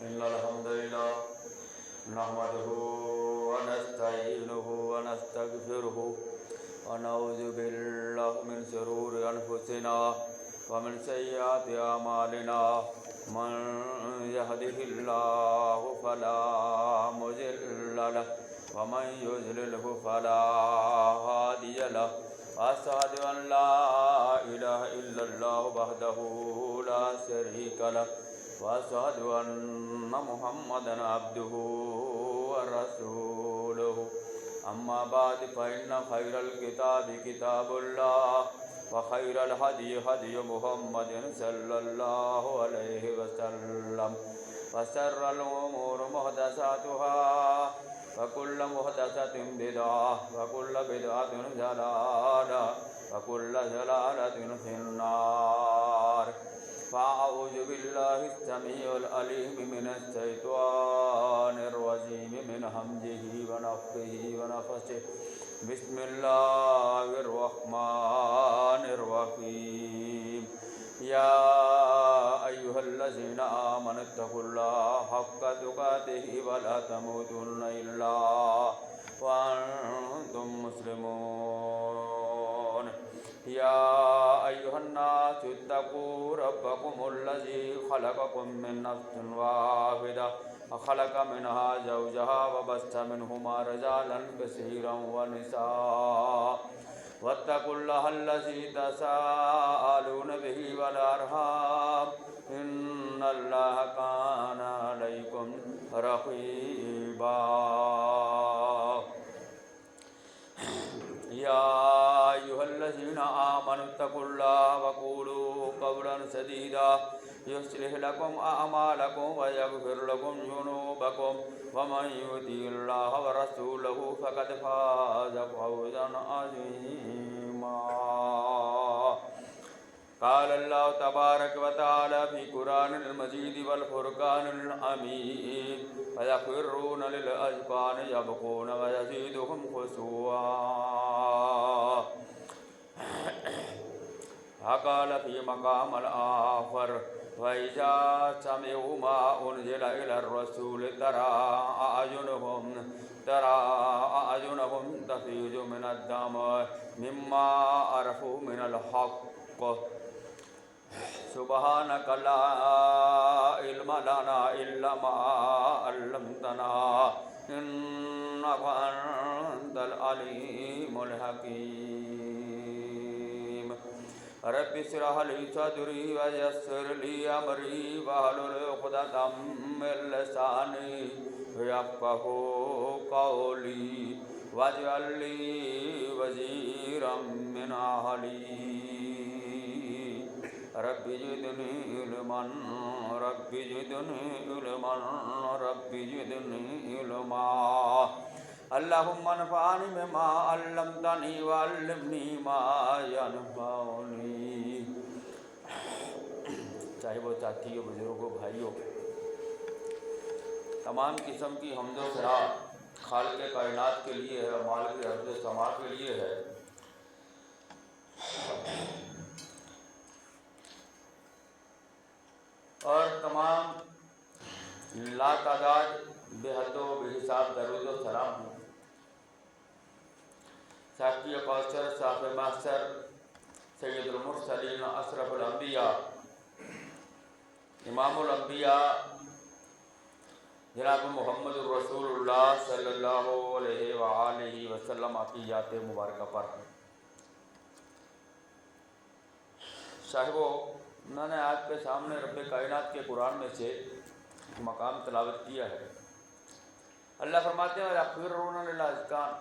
إن الحمد لله نحمده ونستعينه ونستغفره ونعوذ بالله من شرور أنفسنا ومن سيئات أعمالنا من يهده الله فلا مضل له ومن يضلله فلا هادي له وأشهد أن لا إله إلا الله وحده لا شريك له وأشهد أن محمدا عبده ورسوله أما بعد فإن خير الكتاب كتاب الله وخير الهدي هدي محمد صلى الله عليه وسلم وشر الأمور محدثاتها وكل محدثة بدعة وكل بدعة ضلالة وكل ضلالة في النار فأعوذ بالله السميع العليم من الشيطان الرجيم من همزه ونفخه ونفثه بسم الله الرحمن الرحيم يا أيها الذين آمنوا اتقوا الله حق تقاته ولا تموتن إلا وأنتم مسلمون يا أيها الناس اتقوا ربكم الذي خلقكم من نفس واحدة وخلق منها زوجها وبث منهما رجالا كثيرا ونساء واتقوا الله الذي تساءلون به والأرحام إن الله كان عليكم رقيبا يا أيها الذين آمنوا اتقوا الله وقولوا قولا سديدا يصلح لكم أعمالكم ويغفر لكم ذنوبكم ومن يطع الله ورسوله فقد فاز فوزا عظيما قال الله تبارك وتعالى في قرآن المجيد والفرقان الحميد فيخرون للأذقان يبكون ويزيدهم خشوعا وقال في مقام الآخر وإذا سمعوا ما أنزل إلى الرسول ترى أعينهم تفيض من الدمع مما عرفوا من الحق سبحانك لا علم لنا إلا ما علمتنا إنك أنت العليم الحكيم رب اشرح لي صدري ويسر لي أمري واحلل عقدة من لساني يفقهوا قولي واجعل لي وزيرا من أهلي رب زدني علما رب زدني علما رب زدني علما اللهم انفعني بما علمتني وعلمني ما ينفعني صاحبوں ساتھیوں بزرگوں بھائیوں تمام قسم کی حمد و ثنا خالق کائنات کے لیے ہے اور مالک ارض و سما کے لیے ہے اور تمام لا تعداد بے حد و بے حساب درود و سلام ہوں ساقی کوثر صاحب محشر سید المرسلین اشرف الانبیاء امام الانبیاء جناب محمد الرسول اللہ صلی اللہ علیہ وآلہ وسلم کی ذات مبارکہ پر صاحبوں میں نے آپ کے سامنے رب کائنات کے قرآن میں سے مقام تلاوت کیا ہے اللہ فرماتے ہیں یخرون للأذقان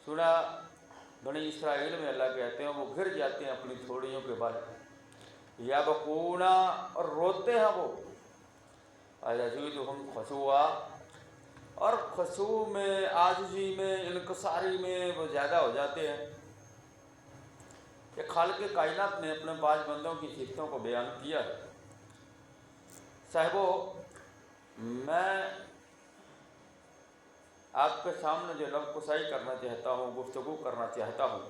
سنا بنی اسرائیل میں اللہ کہتے ہیں وہ گر جاتے ہیں اپنی تھوڑیوں کے بل یبکون اور روتے ہیں وہ یزیدہم خشوعا اور خشوع میں عاجزی میں انکساری میں وہ زیادہ ہو جاتے ہیں کہ خالق کائنات نے اپنے 5 بندوں کی صفتوں کو بیان کیا ہے صاحبوں میں آپ کے سامنے جو لفظ کشائی کرنا چاہتا ہوں گفتگو کرنا چاہتا ہوں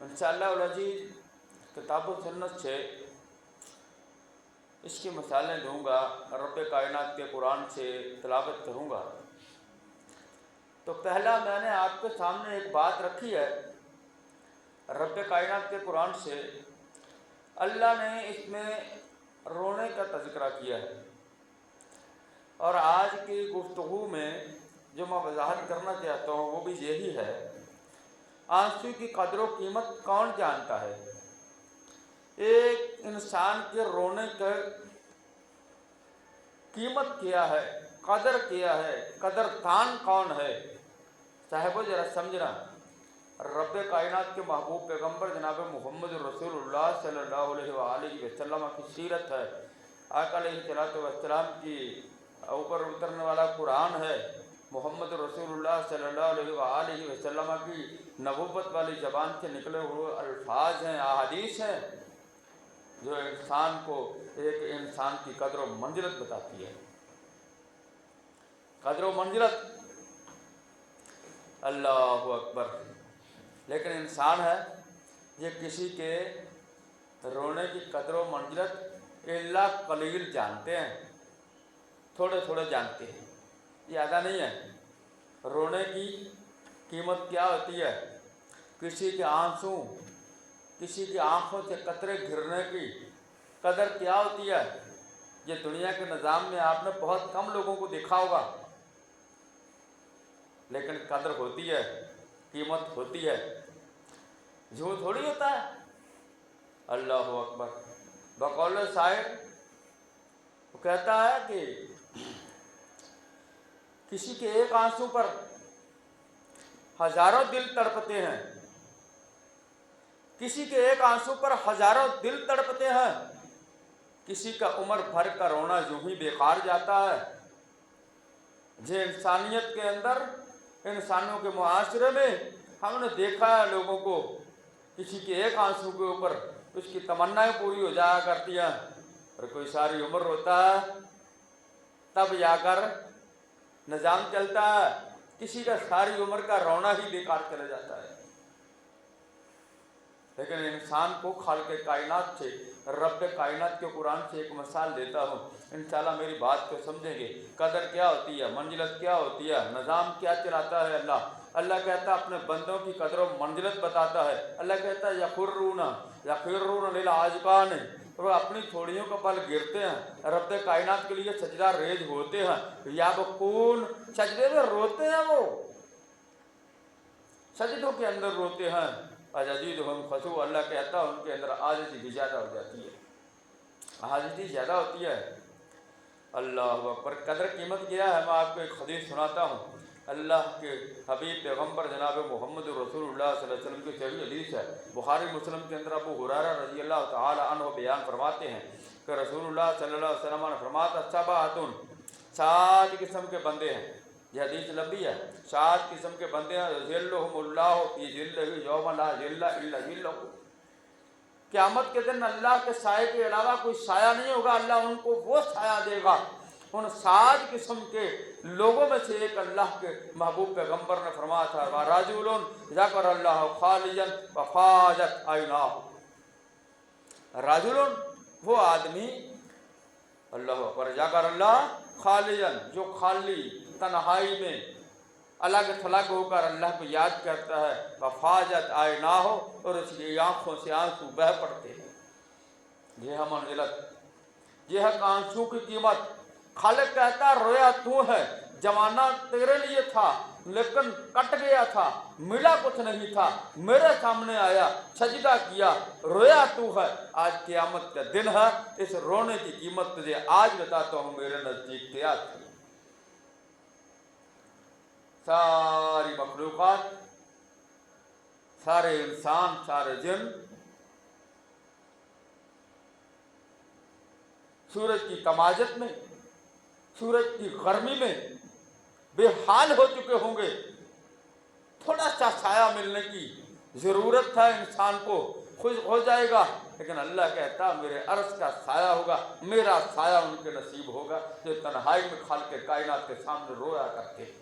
انشاءاللہ العزیز کتاب و سنت سے اس کی مثالیں دوں گا، رب کائنات کے قرآن سے تلاوت کروں گا۔ تو پہلا میں نے آپ کے سامنے ایک بات رکھی ہے، رب کائنات کے قرآن سے اللہ نے اس میں رونے کا تذکرہ کیا ہے، اور آج کی گفتگو میں جو میں وضاحت کرنا چاہتا ہوں وہ بھی یہی ہے، آنسو کی قدر و قیمت کون جانتا ہے؟ ایک انسان کے رونے کا قیمت کیا ہے، قدر کیا ہے، قدر دان کون ہے؟ صاحبو ذرا سمجھنا، رب کائنات کے محبوب پیغمبر جناب محمد رسول اللہ صلی اللہ علیہ وآلہ وسلم کی سیرت ہے، آقا علیہ السلام کی اوپر اترنے والا قرآن ہے، محمد رسول اللہ صلی اللہ علیہ وآلہ وسلم کی نبوت والی زبان سے نکلے ہوئے الفاظ ہیں، احادیث ہیں، جو انسان کو ایک انسان کی قدر و منزلت بتاتی ہے۔ قدر و منزلت، اللہ اکبر۔ لیکن انسان ہے یہ کسی کے رونے کی قدر و منزلت الا قلیل جانتے ہیں، تھوڑے تھوڑے جانتے ہیں، زیادہ نہیں ہے۔ رونے کی قیمت کیا ہوتی ہے؟ کسی کے آنسو، کسی کی آنکھوں سے قطرے گرنے کی قدر کیا ہوتی ہے؟ یہ دنیا کے نظام میں آپ نے بہت کم لوگوں کو دیکھا ہوگا، لیکن قدر ہوتی ہے، قیمت ہوتی ہے، جھوٹ تھوڑی ہوتا ہے۔ اللہ اکبر۔ بقول شاعر وہ کہتا ہے کہ کسی کے ایک آنسو پر ہزاروں دل تڑپتے ہیں، کسی کے ایک آنسو پر ہزاروں دل تڑپتے ہیں، کسی کا عمر بھر کا رونا یوں ہی بیکار جاتا ہے۔ جو انسانیت کے اندر، انسانوں کے معاشرے میں ہم نے دیکھا ہے لوگوں کو، کسی کے ایک آنسو کے اوپر اس کی تمنائیں پوری ہو جایا کرتی ہیں، اور کوئی ساری عمر روتا ہے، تب جا کر نظام چلتا ہے، کسی کا ساری عمر کا رونا ہی بیکار چلا جاتا ہے۔ لیکن انسان کو خالق کائنات سے، رب کائنات کے قرآن سے ایک مثال دیتا ہوں، انشاءاللہ میری بات کو سمجھیں گے۔ قدر کیا ہوتی ہے، منزلت کیا ہوتی ہے، نظام کیا چلاتا ہے اللہ کہتا ہے اپنے بندوں کی قدر و منزلت بتاتا ہے۔ اللہ کہتا ہے یخرون للعاذقان، وہ اپنی تھوڑیوں کا بل گرتے ہیں، رب کائنات کے لیے سجدہ ریز ہوتے ہیں، یابکون، سجدے میں روتے ہیں، وہ سجدوں کے اندر روتے ہیں، اجدیدہم خشوع، اللہ کہتا ہے ان کے اندر عاجزی بھی زیادہ ہو جاتی ہے، عاجزی زیادہ ہوتی ہے۔ اللہ اکبر۔ قدر قیمت کیا ہے؟ میں آپ کو ایک حدیث سناتا ہوں، اللہ کے حبیب پیغمبر جناب محمد رسول اللہ صلی اللہ علیہ وسلم کی صحیح حدیث ہے، بخاری مسلم کے اندر ابو ہریرہ رضی اللہ تعالی عنہ بیان فرماتے ہیں کہ رسول اللہ صلی اللہ علیہ وسلم نے فرمایا سبعۃ، 7 قسم کے بندے ہیں، یہ حدیث لمبی ہے، 7 قسم کے بندے ہیں، ظلہم اللہ فی ظلہ یوم لا ظل الا ظلہ، قیامت کے دن اللہ کے سائے کے علاوہ کوئی سایہ نہیں ہوگا، اللہ ان کو وہ سایہ دے گا۔ ان 7 قسم کے لوگوں میں سے ایک اللہ کے محبوب پیغمبر نے فرمایا تھا وَرَجُلٌ ذَكَرَ اللَّهَ خَالِيًا وَفَاضَتْ عَيْنَاهُ، رجل وہ آدمی، اللہ اکبر، ذَكَرَ اللَّهَ خَالِيًا، جو خالی تنہائی میں الگ تھلگ ہو کر اللہ کو یاد کرتا ہے، وَفَاضَتْ عَيْنَاهُ، اور اس کی آنکھوں سے آنسو بہہ پڑتے ہیں۔ یہ ہے منزلت، یہ ہے آنسو کی قیمت۔ خالق کہتا ہے رویا تو ہے، زمانہ تیرے لیے تھا لیکن کٹ گیا تھا، ملا کچھ نہیں تھا، میرے سامنے آیا، سجدہ کیا، رویا تو ہے، آج قیامت کا دن ہے، اس رونے کی قیمت تجھے آج بتاتا ہوں میرے نزدیک کیا تھی۔ ساری مخلوقات، سارے انسان، سارے جن سورج کی تماجت میں، سورج کی گرمی میں بے حال ہو چکے ہوں گے، تھوڑا سا سایہ ملنے کی ضرورت ہے، انسان کو خوش ہو جائے گا، لیکن اللہ کہتا میرے عرش کا سایہ ہوگا، میرا سایہ ان کے نصیب ہوگا جو تنہائی میں خالق کائنات کے سامنے رویا کرتے ہیں۔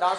10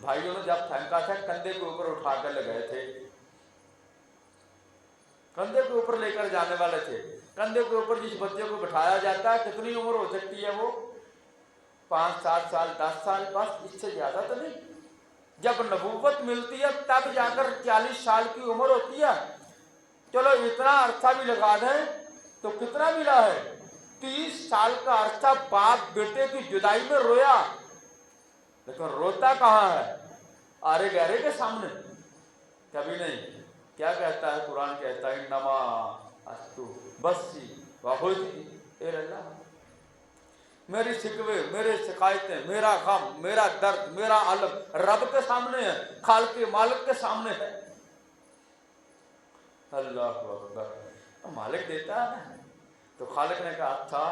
بھائیوں نے جب پھینکا تھا کندھے کے اوپر اٹھا کر لگائے تھے، کندھے کے اوپر لے کر جانے والے تھے. کندھے کے اوپر جس بچے کو بٹھایا جاتا ہے کتنی عمر ہو سکتی ہے؟ وہ 5-7 سال 10 سال، بس اس سے زیادہ تو نہیں. جب نبوت ملتی ہے تب جا کر 40 سال کی عمر ہوتی ہے. چلو اتنا عرصہ بھی لگا دیں تو کتنا ملا ہے؟ 30 سال کا عرصہ باپ بیٹے کی جدائی میں رویا، لیکن روتا کہاں ہے؟ آرے گہرے کے سامنے کبھی نہیں. کیا کہتا ہے قرآن؟ کہتا ہے انما استو بسی وحزنی اے اللہ، میری شکوے، میرے شکایتیں، میرا غم، میرا درد، میرا علم رب کے سامنے ہے، خالق مالک کے سامنے ہے. اللہ اکبر. مالک دیتا ہے نا، تو خالق نے کہا اچھا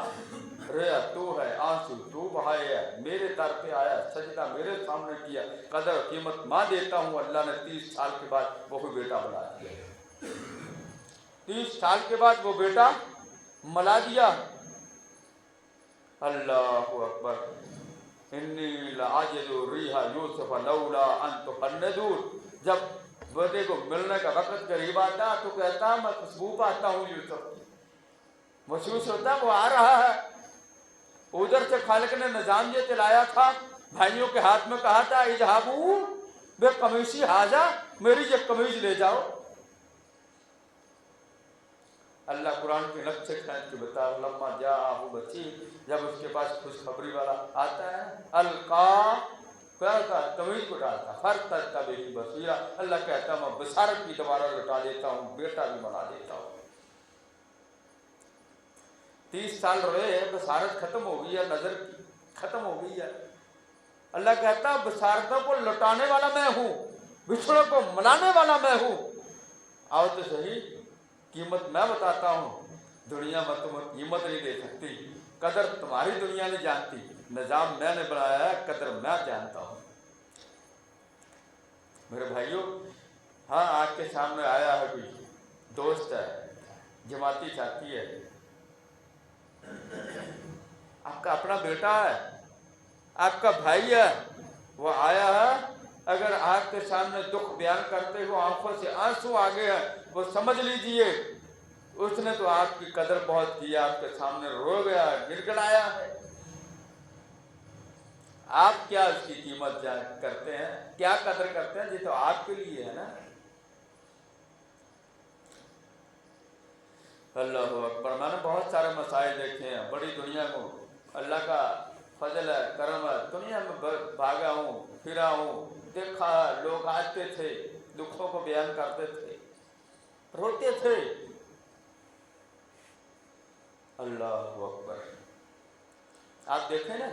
ریا تو ہے، آنسو تو بہائے ہے، میرے در پہ آیا، سجدہ میرے سامنے کیا، قدر و قیمت ماں دیتا ہوں. اللہ نے 30 سال کے بعد وہی بیٹا بنا دیا. 30 سال کے بعد وہ بیٹا ملا دیا. اللہ اکبر. انی لعاجز ریح یوسف لولا ان تفندون. جب بیٹے کو ملنے کا وقت قریب آتا تو کہتا میں خوشبو پاتا ہوں یوسف کی، محسوس ہوتا وہ آ رہا ہے. ادھر سے خالق نے نظام یہ چلایا تھا، بھائیوں کے ہاتھ میں کہا تھا اذهبوا بقمیصی ھذا، میری یہ قمیض لے جاؤ. اللہ قرآن کے نقشے کھینچ کے بتا لما جاءہ بشیر، جب اس کے پاس خوشخبری والا آتا ہے القا، کیا ہوتا ہے؟ قمیض کو ڈالتا، فرتد به بصیرا. اللہ کہتا ہے میں بصارت بھی دوبارہ لوٹا دیتا ہوں، بیٹا بھی بنا دیتا ہوں. 30 سال روئے، بصارت ختم ہو گئی ہے، نظر ختم ہو گئی ہے. اللہ کہتا ہے بصارتوں کو لوٹانے والا میں ہوں، بچھڑوں کو ملانے والا میں ہوں. آؤ تو صحیح، قیمت میں بتاتا ہوں. دنیا میں تمہیں قیمت نہیں دے سکتی، قدر تمہاری دنیا نہیں جانتی. نظام میں نے بنایا ہے، قدر میں جانتا ہوں. میرے بھائیوں، ہاں آپ کے سامنے آیا ہے کوئی دوست ہے، جماعتی ساتھی ہے، آپ کا اپنا بیٹا ہے، آپ کا بھائی ہے، وہ آیا ہے. اگر آپ کے سامنے دکھ بیان کرتے ہوئے آنکھوں سے آنسو آ گئے ہیں، وہ سمجھ لیجئے اس نے تو آپ کی قدر بہت کی، آپ کے سامنے رو گیا، گر گڑایا ہے. آپ کیا اس کی قیمت کرتے ہیں، کیا قدر کرتے ہیں؟ یہ تو آپ کے لیے ہے نا. اللہ اکبر. میں نے بہت سارے مسائل دیکھے ہیں، بڑی دنیا کو اللہ کا فضل ہے، کرم ہے، دنیا میں بھاگا ہوں، پھرا ہوں، دیکھا ہے. لوگ آتے تھے، دکھوں کو بیان کرتے تھے، روتے تھے. اللہ اکبر. آپ دیکھیں نا،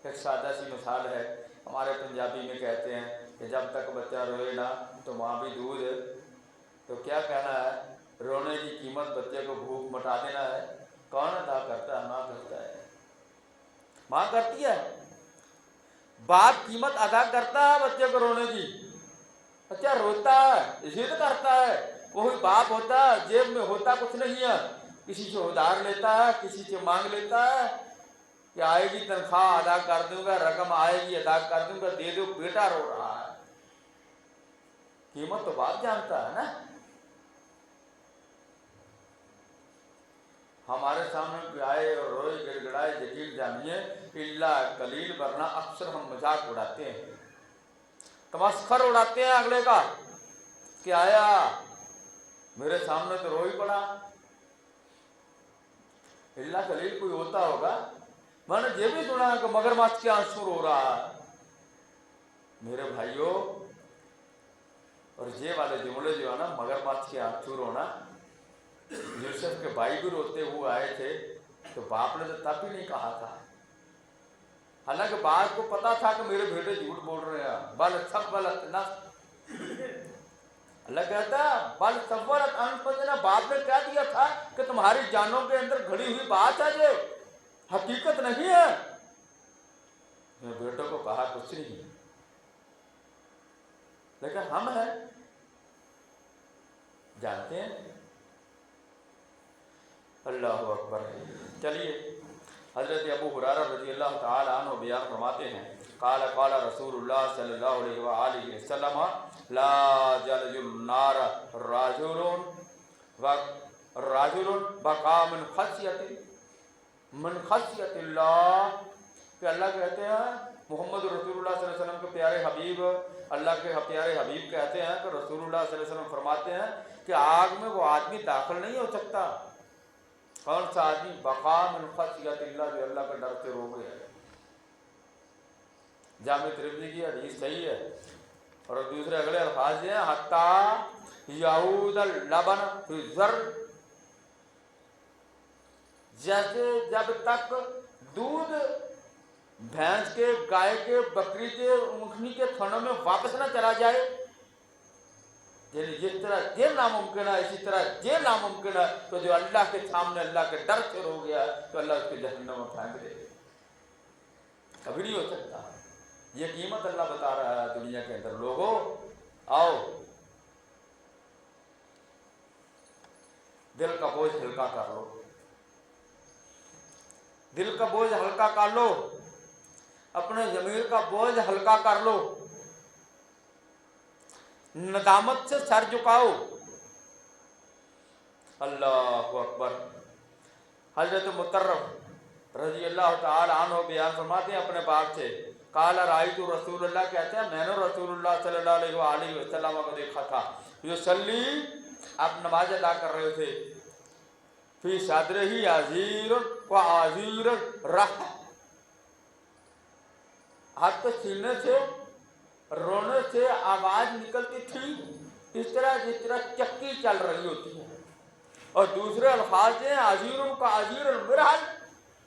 ایک سادہ سی مثال ہے، ہمارے پنجابی میں کہتے ہیں کہ جب تک بچہ روئے نا تو ماں بھی دودھ. تو کیا کہنا ہے؟ رونے کی قیمت بچے کو بھوک مٹا دینا ہے. کون ادا کرتا ہے؟ ماں کرتا ہے، ماں کرتی ہے. باپ قیمت ادا کرتا ہے بچے کو رونے کی. بچہ روتا ہے، ضد کرتا ہے، وہی باپ ہوتا ہے، جیب میں ہوتا کچھ نہیں ہے، کسی سے ادھار لیتا ہے، کسی سے مانگ لیتا ہے کہ آئے گی تنخواہ ادا کر دوں گا، رقم آئے گی ادا کر دوں گا، دے دو. بیٹا رو رہا ہے، قیمت تو باپ جانتا ہے نا. ہمارے سامنے کوئی آئے اور روئے گڑ گڑائے، یقین جانیے اللہ قلیل، ورنہ اکثر ہم مذاق اڑاتے ہیں، تمسخر اڑاتے ہیں اگلے کا کہ آیا میرے سامنے تو رو ہی پڑا. اللہ قلیل کوئی ہوتا ہوگا. میں نے یہ بھی سنا ہے کہ مگرمچھ کے آنسو رو رہا ہے. میرے بھائیوں، اور یہ والے جملے جو ہے نا، مگرمچھ کے آنسو رونا، یوسف کے بھائی بھی روتے ہوئے آئے تھے تو باپ نے تو تب بھی نہیں کہا تھا، حالانکہ باپ کو پتا تھا کہ میرے بیٹے جھوٹ بول رہے ہیں. بل سولت نفس، اللہ کہتا ہے بل سولت انفسنا، باپ نے کہہ دیا تھا کہ تمہاری جانوں کے اندر گھڑی ہوئی بات ہے، یہ حقیقت نہیں ہے. میں بیٹوں کو کہا کچھ نہیں، لیکن ہم ہیں جانتے ہیں. اللہ اکبر. چلیے، حضرت ابو ہریرہ رضی اللہ تعالی عنہ بیان فرماتے ہیں قال قال رسول اللہ صلی اللہ علیہ وآلہ وسلم لا جلج النار راجل بقا من خشیت اللہ، کہ اللہ کہتے ہیں محمد رسول اللہ صلی اللہ علیہ وسلم کے پیارے حبیب، اللہ کے پیارے حبیب کہتے ہیں کہ رسول اللہ صلی اللہ علیہ وسلم فرماتے ہیں کہ آگ میں وہ آدمی داخل نہیں ہو سکتا۔ کون سا آدمی؟ بقا من خشیت اللہ، جو اللہ کے ڈر سے رو گیا۔ جامع ترمذی کی حدیث صحیح ہے۔ اور دوسرے اگلے الفاظ ہیں حتی یعود اللبن فی الزر، جیسے جب تک دودھ بھینس کے، گائے کے، بکری کے، اونٹنی کے تھنوں میں واپس نہ چلا جائے، یعنی جس طرح یہ ناممکن ہے اسی طرح یہ ناممکن ہے، تو جو اللہ کے سامنے اللہ کے ڈر سے رو گیا تو اللہ اس کے جہنم میں پھینک دے، کبھی نہیں ہو سکتا۔ یہ قیمت اللہ بتا رہا ہے دنیا کے اندر۔ لوگوں آؤ، دل کا بوجھ ہلکا کر لو، دل کا بوجھ ہلکا کر لو، اپنے ضمیر کا بوجھ ہلکا کر لو، ندامت سے سر جھکاؤ۔ اللہ اکبر۔ حضرت مطرف رضی اللہ تعالی عنہ بیان فرماتے ہیں اپنے باپ سے، قال رأیت رسول اللہ، کہتے ہیں میں نے رسول اللہ صلی اللہ علیہ وآلہ وسلم کو دیکھا تھا، یصلی، آپ نماز ادا کر رہے تھے، فی صدرہ عزیر و عزیر رح، ہاتھ کے سینے سے رونے سے آواز نکلتی تھی اس طرح جس طرح چکی چل رہی ہوتی ہے، اور دوسرے الفاظ ہیں عزیر کا عزیر المرحل،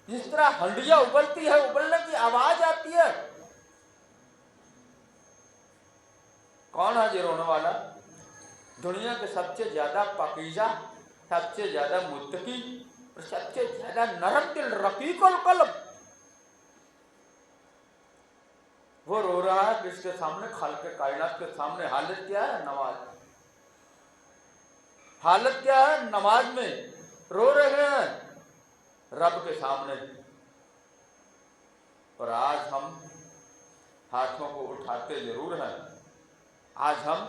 جس طرح ہنڈیا ابلتی ہے ابلنے کی آواز آتی ہے۔ کون ہے یہ رونے والا؟ دنیا کے سب سے زیادہ پاکیزہ، سب سے زیادہ متقی اور سب سے زیادہ نرم دل، رقیق القلب، وہ رو رہا ہے کس کے سامنے؟ خالق کائنات کے سامنے۔ حالت کیا ہے؟ نماز۔ حالت کیا ہے؟ نماز میں رو رہے ہیں رب کے سامنے۔ اور آج ہم ہاتھوں کو اٹھاتے ضرور ہیں، آج ہم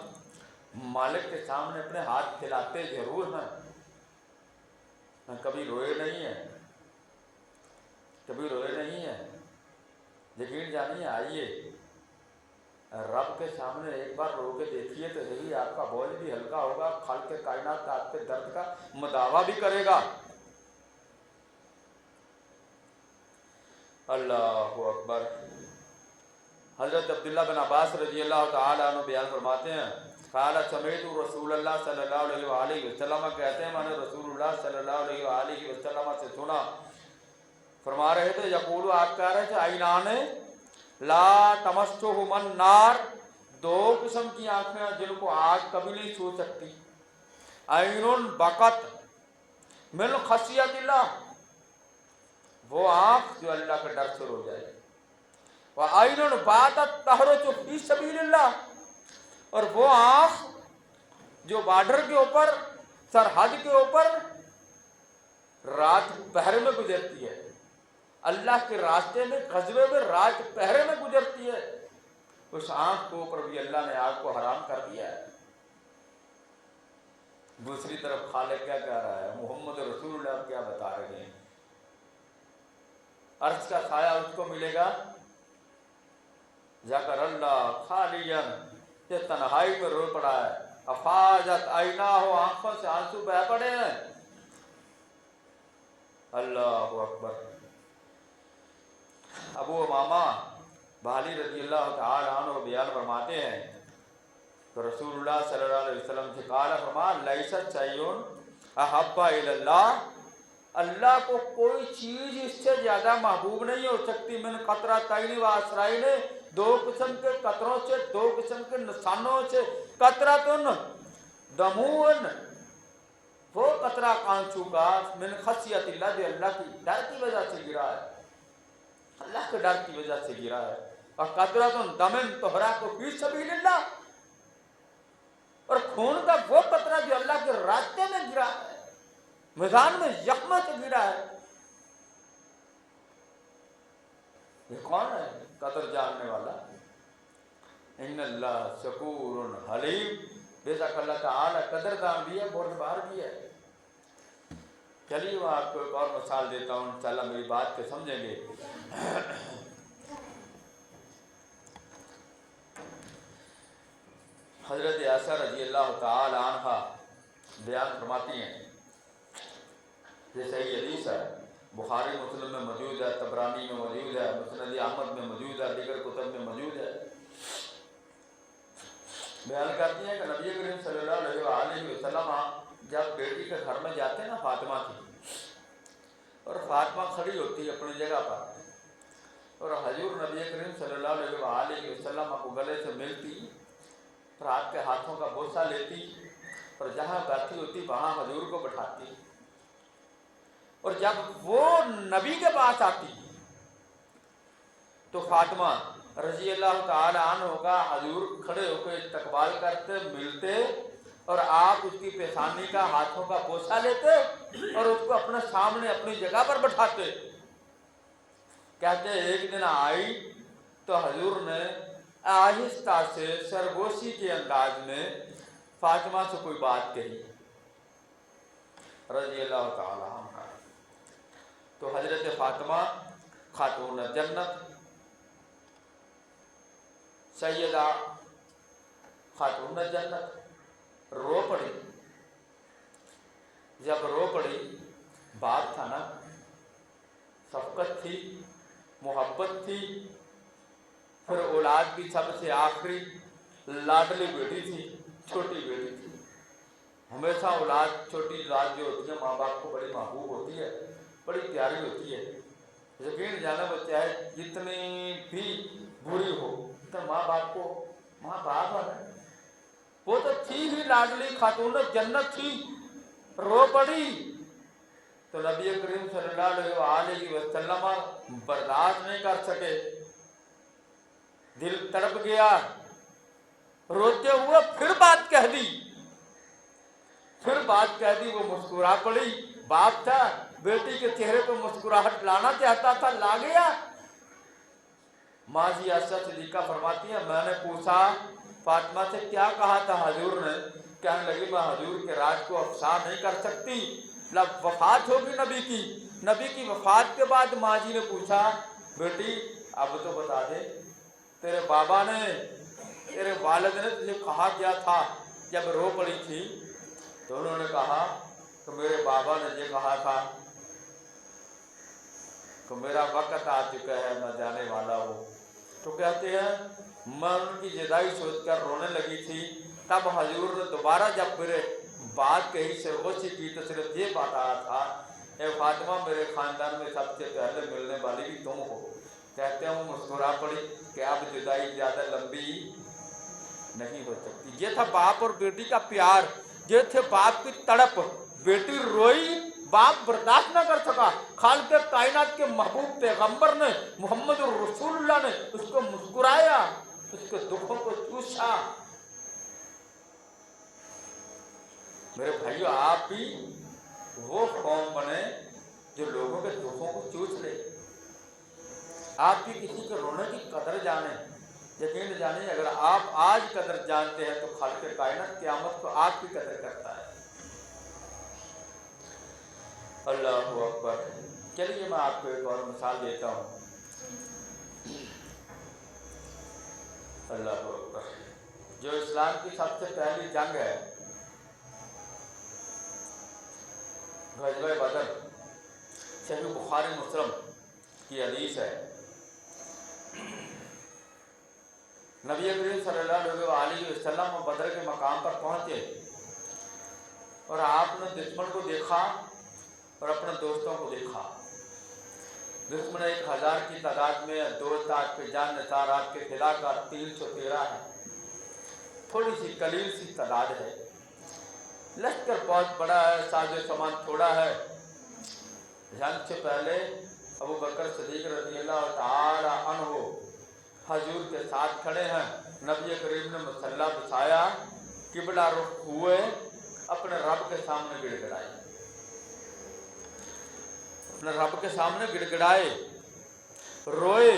مالک کے سامنے اپنے ہاتھ پھیلاتے ضرور ہیں، کبھی روئے نہیں ہیں، کبھی روئے نہیں ہیں۔ یقین جانیے، آئیے رب کے سامنے ایک بار رو کے دیکھیے تو صحیح، آپ کا بوجھ بھی ہلکا ہوگا، خالق کائنات آپ کے درد کا مداوا بھی کرے گا۔ اللہ اکبر۔ حضرت عبداللہ بن عباس رضی اللہ تعالی عنہ بیان فرماتے ہیں، قال سمعت رسول اللہ صلی اللہ علیہ وآلہ وسلم، کہتے ہیں میں نے رسول اللہ صلی اللہ علیہ وآلہ وسلم سے سنا، فرما رہے تھے، یقول، آپ کہہ رہے تھے، عینان لا تمسہما النار، دو قسم کی آنکھیں ہیں جن کو آگ کبھی نہیں چھو سکتی، عین بقت من خشیت اللہ، وہ آنکھ جو اللہ کے ڈر سے رو جائے، وعین باتت تحرس فی سبیل اللہ، اور وہ آنکھ جو بارڈر کے اوپر، سرحد کے اوپر رات پہرے میں گزرتی ہے، اللہ کے راستے میں، غزوے میں رات پہرے میں گزرتی ہے، اس آنکھ کے اوپر بھی اللہ نے آگ کو حرام کر دیا ہے۔ دوسری طرف خالق کیا کہہ رہا ہے؟ محمد رسول اللہ کیا بتا رہے ہیں؟ عرش کا سایہ اس کو ملے گا، ذکر اللہ خالیاً، یہ تنہائی میں رو پڑا ہے، افاظت عیناہ، آنکھوں سے آنسو بہہ پڑے ہیں۔ اللہ اکبر۔ ابو امامہ باہلی رضی اللہ تعالی عنہ بیان فرماتے ہیں تو رسول اللہ صلی اللہ علیہ وسلم سے قال، فرما، لیست شیء احب الی اللہ، اللہ کو کوئی چیز اس سے زیادہ محبوب نہیں ہو سکتی، من قطرتین و اسرائین، دو قسم کے قطروں سے، دو قسم کے نشانوں سے، قطرتن دموع، وہ قطرہ آنسو کا، من خشیت اللہ، جو اللہ کی ڈر کی وجہ سے گرا ہے، اللہ کے ڈر کی وجہ سے گرا ہے، اور قطرۃ دم تحرق فی سبیل اللہ، اور خون کا وہ قطرہ جو اللہ کے راستے میں گرا ہے، میدان میں زخم سے گرا ہے۔ یہ کون ہے؟ قدر جاننے والا. ان اللہ شکور حلیم، بے شک اللہ تعالیٰ قدردان بھی ہے، بردبار بھی ہے. چلیے میں آپ کو ایک اور مثال دیتا ہوں، انشاءاللہ میری بات کو سمجھیں گے. حضرت عائشہ رضی اللہ تعالی عنہ بیان فرماتی ہیں، یہ صحیح حدیث ہے، بخاری مسلم میں موجود ہے، طبرانی میں موجود ہے، مسند احمد میں موجود ہے، دیگر کتب میں موجود ہے. بیان کرتی ہیں کہ نبی کریم صلی اللہ علیہ وآلہ وسلم جب بیٹی کے گھر میں جاتے ہیں نا فاطمہ کی، اور فاطمہ کھڑی ہوتی ہے اپنی جگہ پر، اور حضور نبی کریم صلی اللہ علیہ وآلہ وسلم کو گلے سے ملتی اور آپ کے ہاتھوں کا بوسہ لیتی، اور جہاں بیٹھی ہوتی وہاں حضور کو بٹھاتی، اور جب وہ نبی کے پاس آتی تو فاطمہ رضی اللہ تعالی عنہ کا حضور کھڑے ہو کے استقبال کرتے، ملتے، اور آپ اس کی پیشانی کا ہاتھوں کا بوسہ لیتے اور اس کو اپنے سامنے اپنی جگہ پر بٹھاتے. کہتے ایک دن آئی تو حضور نے آہستہ سے سرگوشی کے انداز میں فاطمہ سے کوئی بات کہی رضی اللہ تعالی عنہ. تو حضرت فاطمہ خاتون جنت، سیدہ خاتون جنت رو پڑی. جب رو پڑی، بات تھا نا، شفقت تھی، محبت تھی، پھر اولاد کی سب سے آخری لاڈلی بیٹی تھی، چھوٹی بیٹی تھی. ہمیشہ اولاد، چھوٹی اولاد جو ہوتی ہے ماں باپ کو بڑی محبوب ہوتی ہے، بڑی پیاری ہوتی ہے. یقین جانا وہ چاہے جتنی بھی بری ہو تو ماں باپ کو، ماں باپ ہے، وہ تو تھی ہی لاڈلی خاتون جنت تھی. رو پڑی تو نبی کریم صلی اللہ علیہ وآلہ وسلم برداشت نہیں کر سکے، دل تڑپ گیا، روتے ہوئے پھر بات کہہ دی. وہ مسکرا پڑی. باپ تھا، بیٹی کے چہرے پہ مسکراہٹ لانا چاہتا تھا، لا گیا. ماں جی عائشہ صدیقہ فرماتی ہیں میں نے پوچھا فاطمہ سے کیا کہا تھا حضور نے؟ کہنے لگی میں حضور کے راز کو افشا نہیں کر سکتی، وفات ہوگی نبی کی وفات کے بعد ماں جی نے پوچھا بیٹی اب تو بتا دے، تیرے بابا نے، تیرے والد نے تجھے کہا کیا تھا جب رو پڑی تھی؟ تو انہوں نے کہا کہ میرے بابا نے یہ کہا تھا کہ میرا وقت آ چکا ہے، میں جانے والا ہوں. تو کہتے ہیں میں ان کی جدائی سوچ کر رونے لگی تھی، تب حضور نے دوبارہ جب میرے بات کہی، سرگوشی کی، تو صرف یہ بات آیا تھا اے فاطمہ میرے خاندان میں سب سے پہلے ملنے والی بھی تم ہو. کہتے ہیں وہ مسکرا پڑی کہ اب جدائی زیادہ لمبی نہیں ہو سکتی. یہ تھا باپ اور بیٹی کا پیار، یہ تھے باپ کی تڑپ. بیٹی روئی، باپ برداشت نہ کر سکا. خالق کائنات کے محبوب پیغمبر نے، محمد رسول اللہ نے اس کو مسکرایا، اس کے دکھوں کو چوسا. میرے بھائیو آپ بھی وہ قوم بنے جو لوگوں کے دکھوں کو چوس لے. آپ بھی کسی کے رونے کی قدر جانیں. یقین جانیں اگر آپ آج قدر جانتے ہیں تو خالق کائنات قیامت کو آپ کی قدر کرتا ہے. اللہ اکبر. چلیے میں آپ کو ایک اور مثال دیتا ہوں. اللہ اکبر. جو اسلام کی سب سے پہلی جنگ ہے غزوہ بدر، صحیح بخاری مسلم کی حدیث ہے. نبی کریم صلی اللہ علیہ وآلہ وسلم بدر کے مقام پر پہنچے اور آپ نے دشمن کو دیکھا اور اپنے دوستوں کو دیکھا. دشمن 1000 کی تعداد میں، دوست آپ کے جان نثار آپ کے خلاکار 313 ہے. تھوڑی سی قلیل سی تعداد ہے. لشکر بہت بڑا ہے، ساز و سامان تھوڑا ہے. جنگ سے پہلے ابو بکر صدیق رضی اللہ تعالی عنہ حضور کے ساتھ کھڑے ہیں. نبی کریم نے مصلی بچھایا، قبلہ رخ ہوئے، اپنے رب کے سامنے گڑ گڑائے، اپنے رب کے سامنے گڑ گڑائے، روئے.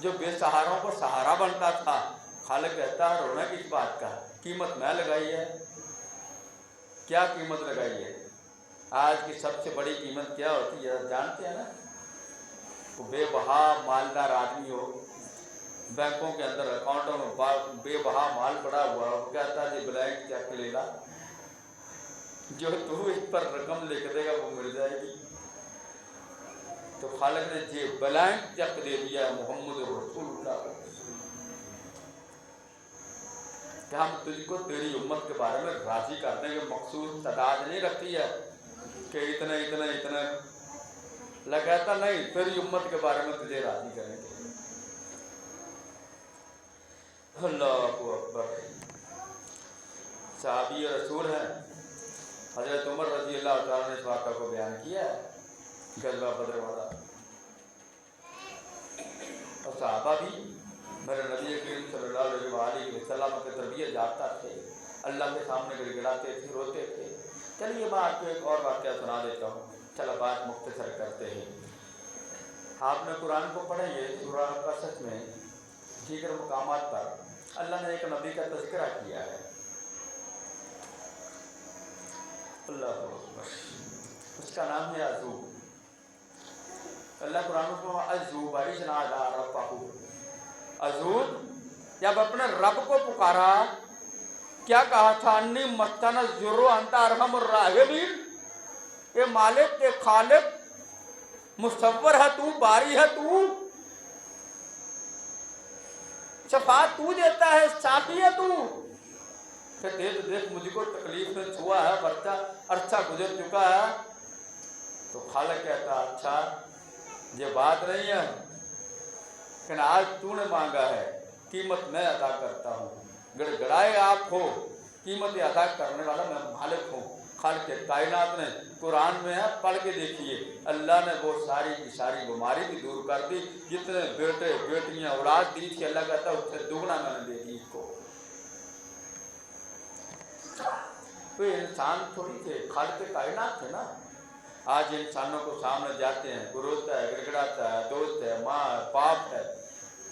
جو بے سہاروں کو سہارا بنتا تھا، خالق کہتا ہے رونا کس بات کا، قیمت میں لگائی ہے. کیا قیمت لگائی ہے؟ آج کی سب سے بڑی قیمت کیا ہوتی ہے جانتے ہیں نا؟ وہ بے بہا مالدار آدمی ہو، بینکوں کے اندر اکاؤنٹوں میں بے بہا مال پڑا ہوا، وہ کہتا ہے جی بلینک چیک لے لا، جو تو اس پر رقم لکھ دے گا وہ مل جائے گی. تو خالق نے جی بلینک چیک دے دیا محمد رسول اللہ کو کہ ہم تجھ کو تیری امت کے بارے میں راضی کر دیں گے. مخصوص تعداد نہیں رکھتی ہے کہ اتنا اتنا اتنا، اللہ کہتا نہیں، تیری امت کے بارے میں تجھے راضی کریں گے. اللہ اکبر. صحابی رسول ہیں حضرت عمر رضی اللہ تعالیٰ نے اس واقعہ کو بیان کیا ہے، غزوہ بدر والا. اور صحابہ بھی میرے نبی کریم صلی اللہ علیہ وآلہ وسلم کے تربیت یافتہ تھے، اللہ کے سامنے گڑ گڑاتے تھے، روتے تھے. چلیے میں آپ کو ایک اور واقعہ سنا دیتا ہوں، چلو بات مختصر کرتے ہیں. آپ نے قرآن کو پڑھیں گے سورہ قصص میں دیگر مقامات پر اللہ نے ایک نبی کا تذکرہ کیا ہے. اللہ اکبر. اس کا نام ہے ایوب. اللہ قرآن کو ایوب اذ ربہ، ایوب جب اپنے رب کو پکارا کیا کہا تھا؟ انی مسنی الضر وانت ارحم الراحمین. اے مالک، اے خالق، مصور ہے تو، باری ہے تو، شفاعت تو دیتا ہے، شافی ہے تو. کہ دیکھ مجھ کو تکلیف میں چھوا ہے، برچہ عرصہ گزر چکا ہے. تو خالق کہتا اچھا یہ بات نہیں ہے کہ آج تو نے مانگا ہے، قیمت میں ادا کرتا ہوں. گڑ گڑائے آپ ہو، قیمت ادا کرنے والا میں مالک ہوں. خالق کائنات نے قرآن میں ہے، پڑھ کے دیکھیے، اللہ نے وہ ساری کی ساری بیماری بھی دور کر دی. جتنے بیٹے بیٹیاں اولاد دی تھی، اللہ کہتا ہے اس سے دگنا میں نے دے دی اس کو. کوئی انسان تھوڑی تھے، خالق کائنات تھے نا. آج انسانوں کو سامنے جاتے ہیں، کوئی روتا ہے، گڑگڑاتا ہے، دوست ہے، ماں ہے، باپ ہے،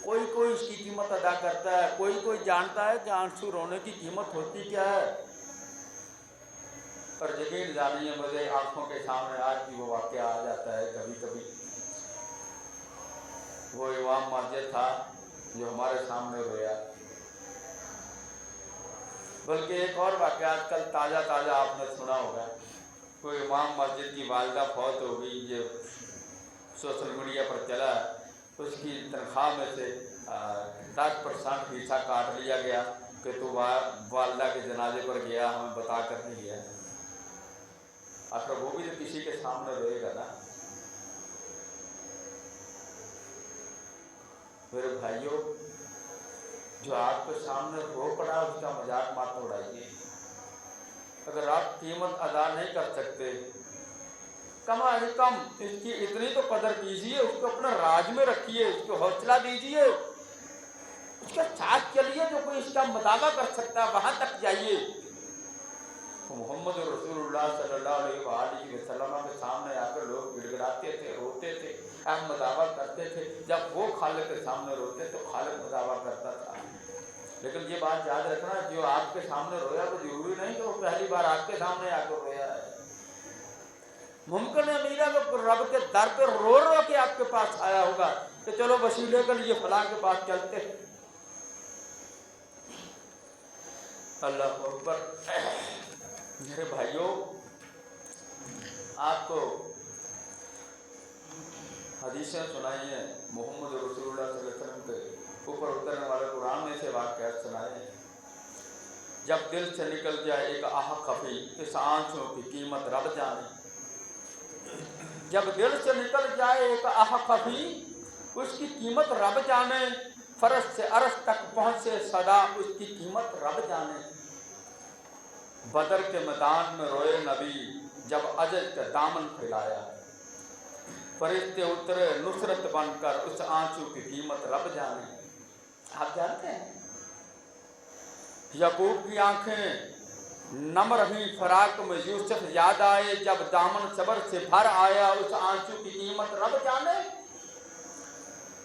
کوئی اس کی قیمت ادا کرتا ہے، کوئی جانتا ہے کہ آنسو رونے کی قیمت ہوتی کیا ہے. پر یقین جانیے مجھے آنکھوں کے سامنے آج بھی وہ واقعہ آ جاتا ہے کبھی کبھی. وہ امام مسجد تھا جو ہمارے سامنے رویا. بلکہ ایک اور واقعہ آج کل تازہ آپ نے سنا ہوگا، کوئی امام مسجد کی والدہ فوت ہو گئی، یہ سوشل میڈیا پر چلا. اس کی تنخواہ میں سے 10% حصہ کاٹ لیا گیا کہ تو والدہ کے جنازے پر گیا، ہمیں بتا کر نہیں گیا. آخر وہ بھی تو کسی کے سامنے روئے گا نا. میرے بھائیوں، جو آپ کے سامنے رو پڑا اس کا مذاق مت اڑائیے. اگر آپ قیمت ادا نہیں کر سکتے، کم از کم اس کی اتنی تو قدر کیجیے، اس کو اپنے راج میں رکھیے، اس کو حوصلہ دیجیے، اس کے ساتھ چلیے. جو کوئی اس کا مداوع کر سکتا ہے وہاں تک جائیے. محمد رسول اللہ صلی اللہ علیہ وآلہ وسلم کے سامنے آ کر لوگ گڑ گڑاتے تھے، روتے تھے، مداوع کرتے تھے. جب وہ خالق کے سامنے روتے تو خالق مداوع کرتا تھا. لیکن یہ بات یاد رکھنا، جو آپ کے سامنے رویا تو ضروری نہیں کہ وہ پہلی بار آپ کے سامنے آ کر رویا ہے. ممکن ہے میرا وہ رب کے در پہ رو رو کے آپ کے پاس آیا ہوگا کہ چلو وسیلے کے لیے فلاں کے پاس چلتے ہیں. اللہ اکبر. میرے بھائیوں، آپ کو حدیثیں سنائی ہیں محمد رسول اللہ صلی اللہ علیہ وسلم کے اوپر اترنے والے قرآن میں سے واقعات سنائے ہیں. جب دل سے نکل جائے ایک آہ خفی، اس آنسوں کی قیمت رب جانے. جب دل سے نکل جائے ایک آہ خفی، اس کی قیمت رب جانے. فرش سے عرش تک پہنچے صدا، اس کی قیمت رب جانے. بدر کے میدان میں روئے نبی جب اجل کا دامن پھیلایا. فرشتے اترے نصرت بن کر، اس آنسو کی قیمت رب جانے. آپ جانتے ہیں یعقوب کی آنکھیں نم رہیں فراق میں، یوسف یاد آئے جب دامن صبر سے بھر آیا. اس آنسو کی قیمت رب جانے.